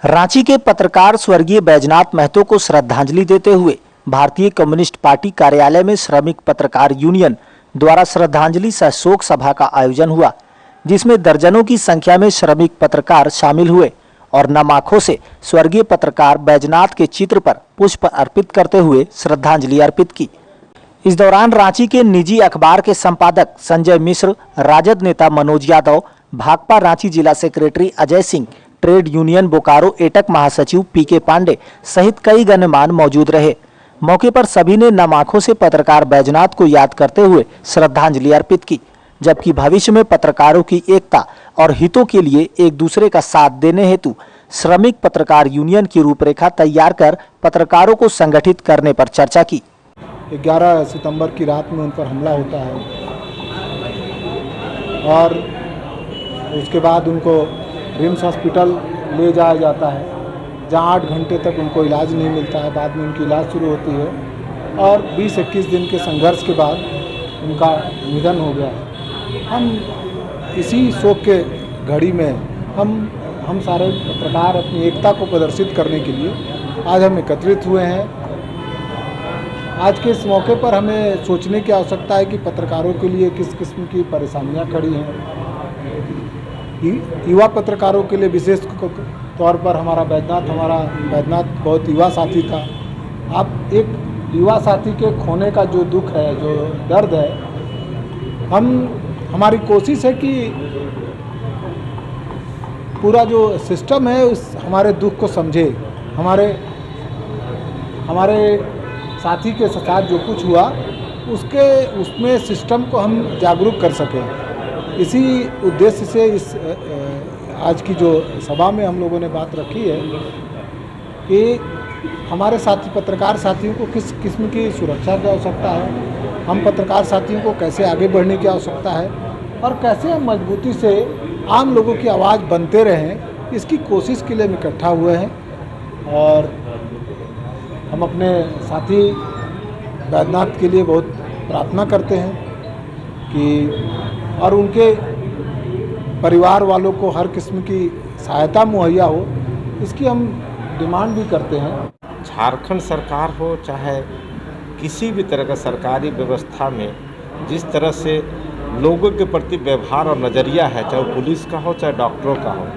रांची के पत्रकार स्वर्गीय बैजनाथ महतो को श्रद्धांजलि देते हुए भारतीय कम्युनिस्ट पार्टी कार्यालय में श्रमिक पत्रकार यूनियन द्वारा श्रद्धांजलि सह शोक सभा का आयोजन हुआ, जिसमें दर्जनों की संख्या में श्रमिक पत्रकार शामिल हुए और नम आंखों से स्वर्गीय पत्रकार बैजनाथ के चित्र पर पुष्प अर्पित करते हुए श्रद्धांजलि अर्पित की। इस दौरान रांची के निजी अखबार के संपादक संजय मिश्र, राजद नेता मनोज यादव, भाकपा रांची जिला secretary Ajay Singh, trade union Bokaro AITUC महासचिव पीके पांडे सहित कई गणमान्य मौजूद रहे। मौके पर सभी ने नम आंखों से पत्रकार बैजनाथ को याद करते हुए श्रद्धांजलि अर्पित की, जबकि भविष्य में पत्रकारों की एकता और हितों के लिए एक दूसरे का साथ देने हेतु श्रमिक पत्रकार यूनियन की रूपरेखा तैयार कर पत्रकारों को संगठित करने पर चर्चा की। 11 सितंबर की रात में उन पर हमला होता है और उसके बाद उनको रिम्स हॉस्पिटल ले जाया जाता है, जहां 8 घंटे तक उनको इलाज नहीं मिलता है। बाद में उनकी इलाज शुरू होती है और 20-21 दिन के संघर्ष के बाद उनका निधन हो गया है। हम इसी शोक के घड़ी में हम सारे पत्रकार अपनी एकता को प्रदर्शित करने के लिए आज हम एकत्रित हुए हैं। आज के इस मौके पर हमें सोचने की आवश्यकता है कि पत्रकारों के लिए किस किस्म की परेशानियां खड़ी हैं। युवा पत्रकारों के लिए विशेष तौर पर हमारा बैजनाथ बहुत युवा साथी था। अब एक युवा साथी के खोने का जो दुख है, जो दर्द है, हमारी कोशिश है कि पूरा जो सिस्टम है उस हमारे दुख को समझे, हमारे साथी के साथ जो कुछ हुआ उसमें सिस्टम को हम जागरूक कर सकें। इसी उद्देश्य से इस आज की जो सभा में हम लोगों ने बात रखी है कि हमारे साथी पत्रकार साथियों को किस किस्म की सुरक्षा की आवश्यकता है, हम पत्रकार साथियों को कैसे आगे बढ़ने की आवश्यकता है और कैसे हम मजबूती से आम लोगों की आवाज़ बनते रहें, इसकी कोशिश के लिए हम इकट्ठा हुए हैं। और हम अपने साथी बैजनाथ के लिए बहुत प्रार्थना करते हैं कि और उनके परिवार वालों को हर किस्म की सहायता मुहैया हो, इसकी हम डिमांड भी करते हैं। झारखंड सरकार हो चाहे किसी भी तरह का सरकारी व्यवस्था में जिस तरह से लोगों के प्रति व्यवहार और नज़रिया है, चाहे पुलिस का हो चाहे डॉक्टरों का हो,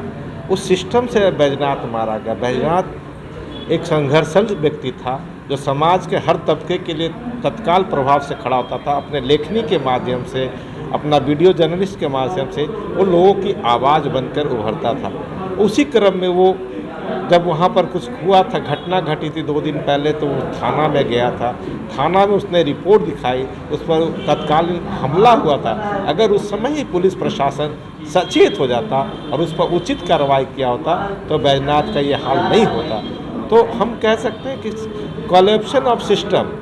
उस सिस्टम से बैजनाथ मारा गया। बैजनाथ एक संघर्षशील व्यक्ति था जो समाज के हर तबके के लिए तत्काल प्रभाव से खड़ा होता था। अपने लेखनी के माध्यम से, अपना वीडियो जर्नलिस्ट के माध्यम से वो लोगों की आवाज़ बनकर उभरता था। उसी क्रम में वो जब वहाँ पर कुछ हुआ था, घटना घटी थी 2 दिन पहले, तो वो थाना में गया था। थाना में उसने रिपोर्ट दिखाई, उस पर तत्कालीन हमला हुआ था। अगर उस समय ही पुलिस प्रशासन सचेत हो जाता और उस पर उचित कार्रवाई किया होता तो बैजनाथ का ये हाल नहीं होता। तो हम कह सकते हैं कि कोलैप्शन ऑफ सिस्टम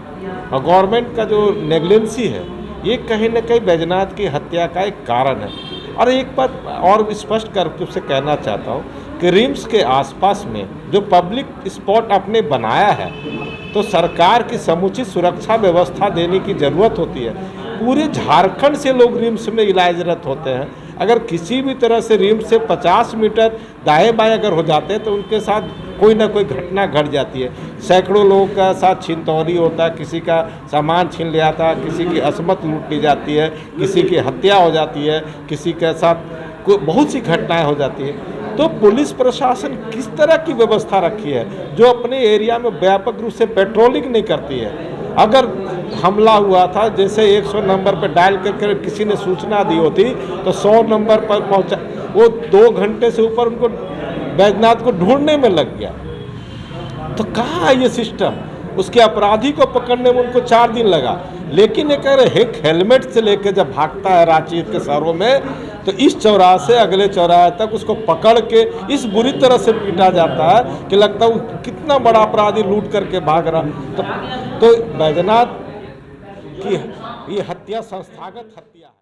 और गवर्नमेंट का जो नेग्लेंसी है, ये कहीं न कहीं बैजनाथ की हत्या का एक कारण है। और एक बात और स्पष्ट करके उससे कहना चाहता हूँ कि रिम्स के आसपास में जो पब्लिक स्पॉट आपने बनाया है, तो सरकार की समुचित सुरक्षा व्यवस्था देने की ज़रूरत होती है। पूरे झारखंड से लोग रिम्स में इलाजरत होते हैं। अगर किसी भी तरह से रिम्स से 50 मीटर दाएं बाएं अगर हो जाते हैं तो उनके साथ कोई ना कोई घटना घट जाती है। सैकड़ों लोगों का साथ छिनतौरी होता है, किसी का सामान छीन लिया था, किसी की असमत लूट ली जाती है, किसी की हत्या हो जाती है, किसी के साथ बहुत सी घटनाएं हो जाती है। तो पुलिस प्रशासन किस तरह की व्यवस्था रखी है जो अपने एरिया में व्यापक रूप से पेट्रोलिंग नहीं करती है। अगर हमला हुआ था, जैसे 100 नंबर पर डायल करके किसी ने सूचना दी होती तो 100 नंबर पर पहुंचा, वो 2 घंटे से ऊपर उनको बैजनाथ को ढूंढने में लग गया। तो कहाँ है ये सिस्टम? उसके अपराधी को पकड़ने में उनको 4 दिन लगा। लेकिन एक हेलमेट से लेकर जब भागता है रांची के शहरों में, तो इस चौराहे से अगले चौराहे तक उसको पकड़ के इस बुरी तरह से पीटा जाता है कि लगता है वो कितना बड़ा अपराधी लूट करके भाग रहा। तो बैजनाथ की ये हत्या संस्थागत हत्या है।